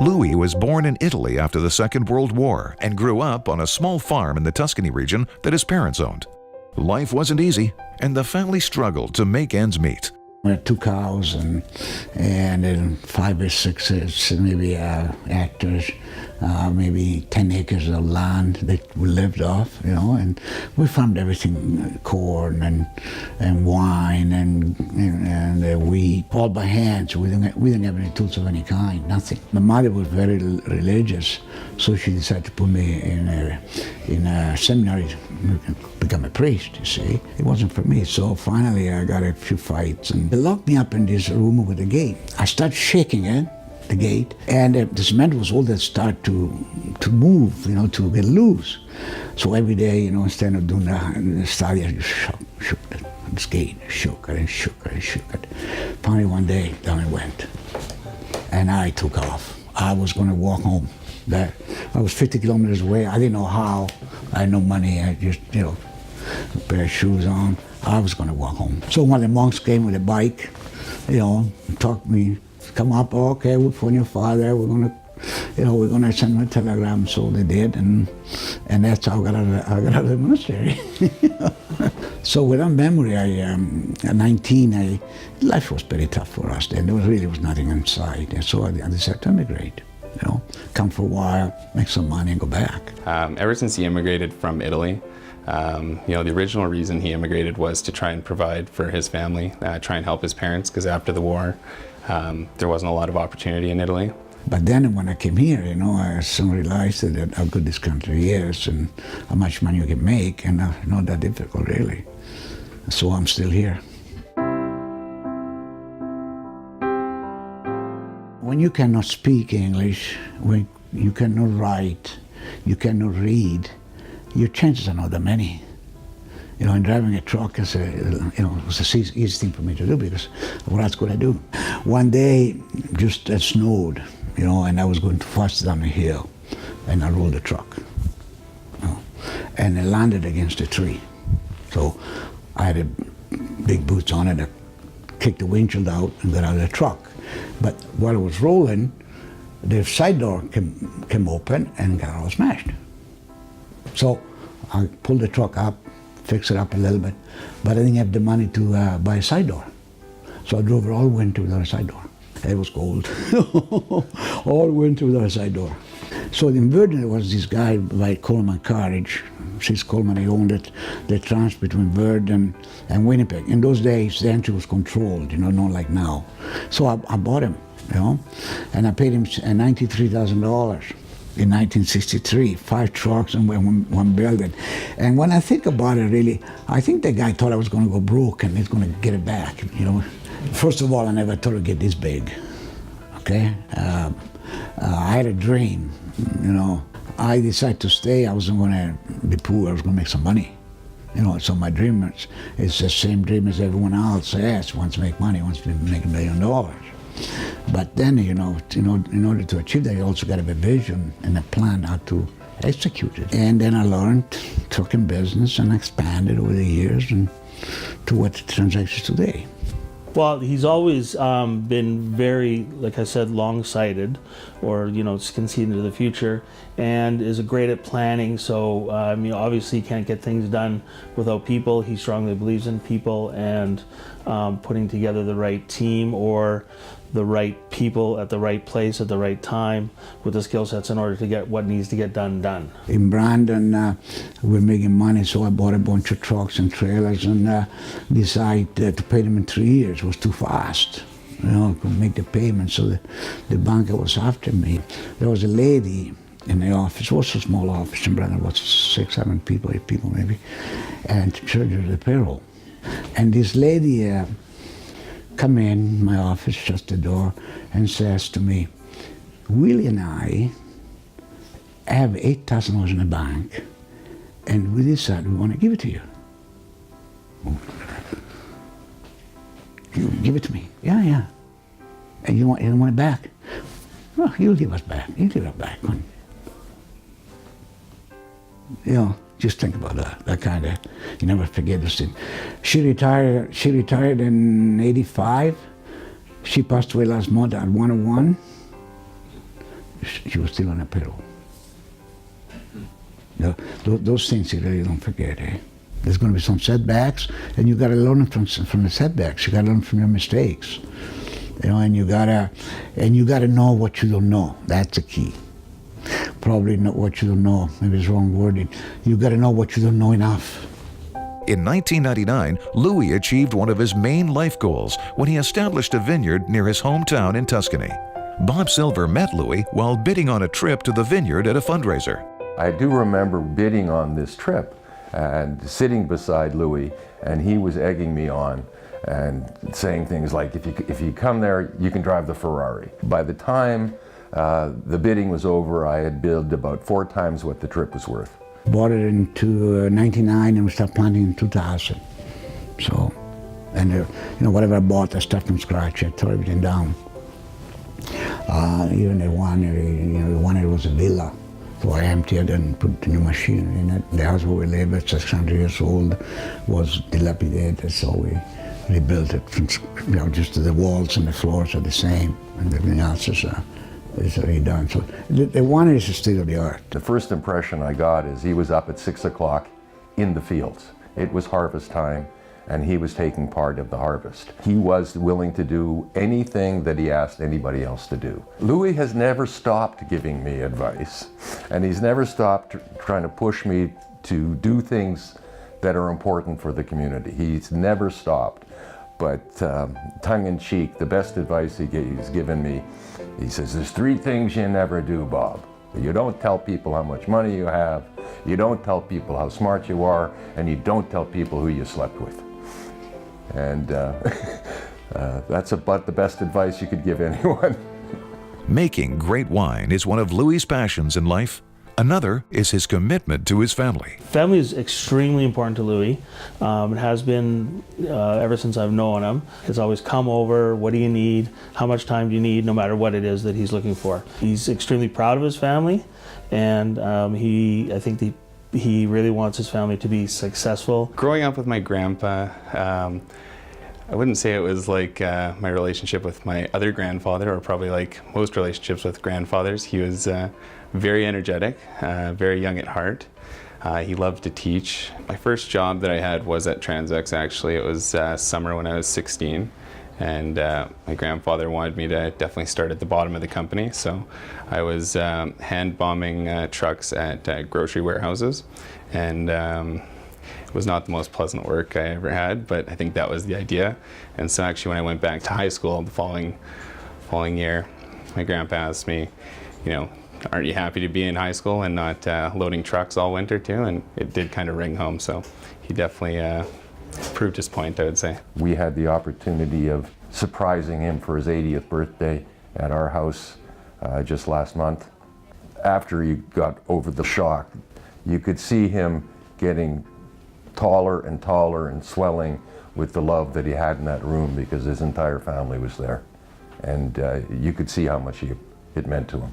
Louie was born in Italy after the Second World War and grew up on a small farm in the Tuscany region that his parents owned. Life wasn't easy, and the family struggled to make ends meet. We had 2 cows and then 5 or 6 maybe actors, maybe 10 acres of land that we lived off, and we farmed everything, corn and wine and wheat, all by hand. So we didn't have any tools of any kind, nothing. My mother was very religious, so she decided to put me in a seminary to become a priest, you see. It wasn't for me, so finally I got a few fights and they locked me up in this room with a gate. I started shaking it, the gate, and the cement was all that started to move, to get loose. So every day, instead of doing the study, I just shook this gate, shook it and shook it and shook it. Finally one day, down it went. And I took off. I was going to walk home. I was 50 kilometers away. I didn't know how. I had no money. I just, a pair of shoes on. I was going to walk home. So one of the monks came with a bike, talked to me, come up, okay, we'll phone your father, we're going to send him a telegram. So they did, and that's how I got out of the monastery. So without memory, at 19, life was pretty tough for us then. There really was nothing inside. And so I decided to immigrate. Come for a while, make some money and go back. Ever since he immigrated from Italy, the original reason he immigrated was to try and provide for his family, try and help his parents, because after the war, there wasn't a lot of opportunity in Italy. But then when I came here, I soon realized that how good this country is and how much money you can make, and not that difficult really. So I'm still here. When you cannot speak English, when you cannot write, you cannot read, your chances are not that many. And driving a truck is was the easiest thing for me to do because what else could I do? One day, just it snowed, and I was going too fast down a hill, and I rolled the truck, and it landed against a tree. So I had a big boots on it. I kicked the windshield out and got out of the truck. But while it was rolling, the side door came open and got all smashed. So I pulled the truck up, fixed it up a little bit, but I didn't have the money to buy a side door. So I drove it all winter without a side door. It was cold. All winter without a side door. So in Virgin, there was this guy by Coleman Carriage. Since Coleman, he owned it, the trans between Virgin and Winnipeg. In those days, the entry was controlled, not like now. So I bought him, and I paid him $93,000 in 1963, 5 trucks and one building. And when I think about it, really, I think the guy thought I was going to go broke and he's going to get it back, First of all, I never thought it'd get this big, okay? I had a dream, I decided to stay. I wasn't going to be poor. I was going to make some money. So my dream is the same dream as everyone else has. Wants to make money, wants to make $1 million. But then, in order to achieve that, you also got to have a vision and a plan how to execute it. And then I learned trucking business and expanded over the years and to what the transactions today. Well, he's always been very, like I said, long-sighted, or can see into the future, and is great at planning. So obviously, he can't get things done without people. He strongly believes in people and putting together the right team or the right people at the right place at the right time with the skill sets in order to get what needs to get done. In Brandon, we're making money, so I bought a bunch of trucks and trailers and decided to pay them in 3 years. It was too fast. I couldn't make the payment, so the banker was after me. There was a lady in the office. It was a small office in Brandon, about 6, 7 people, 8 people maybe, and charged her the payroll. And this lady come in my office, shuts the door, and says to me, Willie and I have $8,000 in the bank, and we decided we want to give it to you. You give it to me. Yeah. And you want it back? Well, you'll give us back. You'll give it back. Just think about that kind of, you never forget this thing. She retired in '85. She passed away last month at 101. she was still on a pillow. Those things you really don't forget, eh? There's going to be some setbacks, and you got to learn from the setbacks. You got to learn from your mistakes, and you gotta know what you don't know. That's the key. Probably not what you don't know. Maybe it's wrong wording. You got to know what you don't know enough. In 1999, Louie achieved one of his main life goals when he established a vineyard near his hometown in Tuscany. Bob Silver met Louie while bidding on a trip to the vineyard at a fundraiser. I do remember bidding on this trip and sitting beside Louie, and he was egging me on and saying things like, if you come there, you can drive the Ferrari. By the time the bidding was over, I had bid about 4 times what the trip was worth. Bought it in 99 and we started planting in 2000. So, and whatever I bought, I started from scratch. I tore everything down. Even the winery was a villa. So I emptied and put the new machinery in it. The house where we live, it's 600 years old, was dilapidated, so we rebuilt it from, just the walls and the floors are the same, and everything else is redone. So the winery is state of the art. The first impression I got is he was up at 6 o'clock in the fields. It was harvest time, and he was taking part of the harvest. He was willing to do anything that he asked anybody else to do. Louie has never stopped giving me advice, and he's never stopped trying to push me to do things that are important for the community. He's never stopped. But tongue-in-cheek, the best advice he's given me, he says, there's 3 things you never do, Bob. You don't tell people how much money you have, you don't tell people how smart you are, and you don't tell people who you slept with. And that's about the best advice you could give anyone. Making great wine is one of Louie's passions in life. Another is his commitment to his family. Family is extremely important to Louie. It has been ever since I've known him. It's always come over, what do you need, how much time do you need, no matter what it is that he's looking for. He's extremely proud of his family, and I think he really wants his family to be successful. Growing up with my grandpa, I wouldn't say it was like my relationship with my other grandfather, or probably like most relationships with grandfathers. He was very energetic, very young at heart. He loved to teach. My first job that I had was at Transex, actually. It was summer when I was 16, and my grandfather wanted me to definitely start at the bottom of the company. So I was hand bombing trucks at grocery warehouses, and it was not the most pleasant work I ever had, but I think that was the idea. And so actually when I went back to high school the following year, my grandpa asked me, aren't you happy to be in high school and not loading trucks all winter too? And it did kind of ring home, so he definitely proved his point, I would say. We had the opportunity of surprising him for his 80th birthday at our house just last month. After he got over the shock, you could see him getting taller and taller and swelling with the love that he had in that room, because his entire family was there. And you could see how much it meant to him.